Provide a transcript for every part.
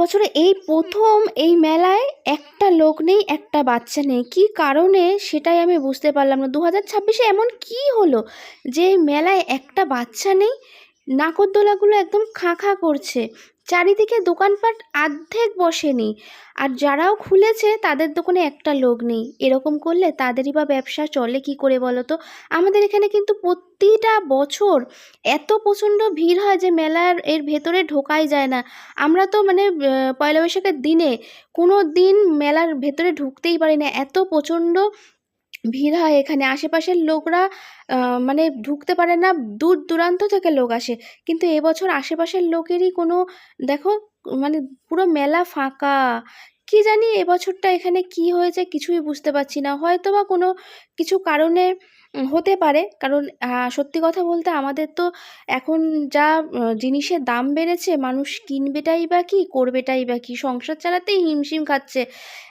বছরে এই প্রথম এই মেলায় একটা লোক নেই, একটা বাচ্চা নেই। কী কারণে সেটাই আমি বুঝতে পারলাম না। 2026-এ এমন কী হলো যে মেলায় একটা বাচ্চা নেই? নাগরদোলাগুলো একদম খাঁ খাঁ করছে, চারিদিকে দোকানপাট আর্ধেক বসেনি, আর যারাও খুলেছে তাদের দোকানে একটা লোক নেই। এরকম করলে তাদেরই বা ব্যবসা চলে কি করে বলো তো? আমাদের এখানে কিন্তু প্রতিটা বছর এত প্রচণ্ড ভিড় হয় যে মেলার এর ভেতরে ঢোকাই যায় না। আমরা তো মানে পয়লা বৈশাখের দিনে কোনো দিন মেলার ভেতরে ঢুকতেই পারি না, এত প্রচণ্ড ভিড় হয় এখানে। আশেপাশের লোকরা মানে ঢুকতে পারে না, দূর দূরান্ত থেকে লোক আসে। কিন্তু এবছর আশেপাশের লোকেরই কোনো, দেখো, মানে পুরো মেলা ফাঁকা। কি জানি এবছরটা এখানে কি হয়েছে কিছুই বুঝতে পারছি না। হয়তো বা কোনো কিছু কারণে হতে পারে। কারণ সত্যি কথা বলতে আমাদের তো এখন যা জিনিসের দাম বেড়েছে, মানুষ কিনবেটাই বা কি, করবেটাই বা কি, সংসার চালাতেই হিমশিম খাচ্ছে।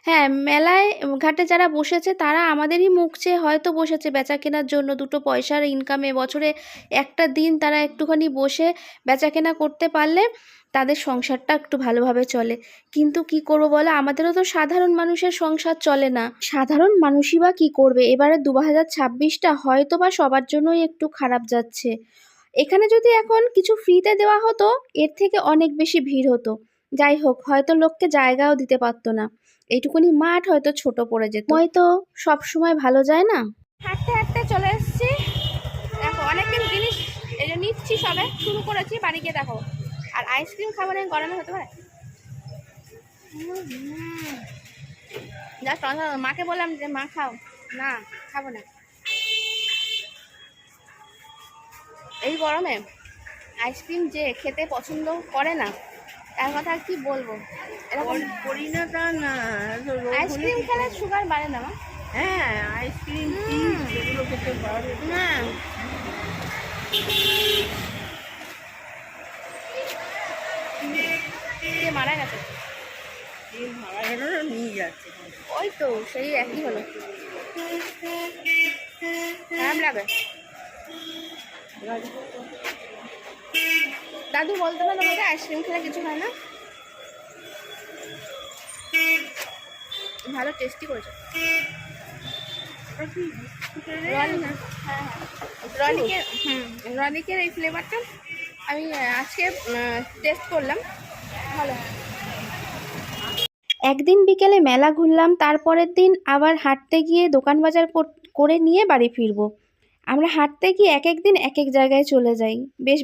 হ্যাঁ, মেলায় ঘাটে যারা বসেছে তারা আমাদেরই মুখ চেয়ে হয়তো বসেছে বেচা কেনার জন্য, দুটো পয়সার ইনকামে। বছরে একটা দিন তারা একটুখানি বসে বেচা কেনা করতে পারলে তাদের সংসারটা একটু ভালোভাবে চলে। কিন্তু কি করবো বলো, আমাদেরও তো সাধারণ মানুষের সংসার চলে না। সাধারণ মানুষই বা কি করবে? এবারে 2026টা হয়তো বা সবার জন্যই একটু খারাপ যাচ্ছে। এখানে যদি এখন কিছু ফ্রিতে দেওয়া হতো, এর থেকে অনেক বেশি ভিড় হতো। যাই হোক, হয়তো লোককে জায়গাও দিতে পারতো না, এইটুকুনি মাঠ হয়তো ছোট পড়ে যেত। হয়তো সব সময় ভালো যায় না। হাঁটতে হাঁটতে চলে এসেছি, দেখো অনেকদিন জিনিস এই যে নিচ্ছি, সবে শুরু করেছি, বাড়ি গিয়ে দেখো। আর আইসক্রিম খাবো না, গরমে হতে পারে। জাস্ট মাকে বললাম যে মা খাও, না খাবো না। এই গরমে আইসক্রিম যে খেতে পছন্দ করে না, তার কথা কি বলবো। এরকম করি না তা না, আইসক্রিম খেলে সুগার বাড়ে না মা? হ্যাঁ আইসক্রিম এগুলো খেতে পারে না, কে মারা গেছে? মারা গেল না, নিয়ে যাচ্ছে। ওই তো সেই একই হলো, খারাপ লাগে। দাদু বলতে পারলো আমাকে আইসক্রিম খেলে কিছু হয় না। ভালো টেস্টি করেছে। রনিকের এই ফ্লেভারটা আমি আজকে টেস্ট করলাম, ভালো। একদিন বিকেলে মেলা ঘুরলাম, তারপরের দিন আবার হাঁটতে গিয়ে দোকান বাজার করে নিয়ে বাড়ি ফিরবো। আমরা হাঁটতে গিয়ে এক এক দিন এক এক জায়গায় চলে যাই, বেশ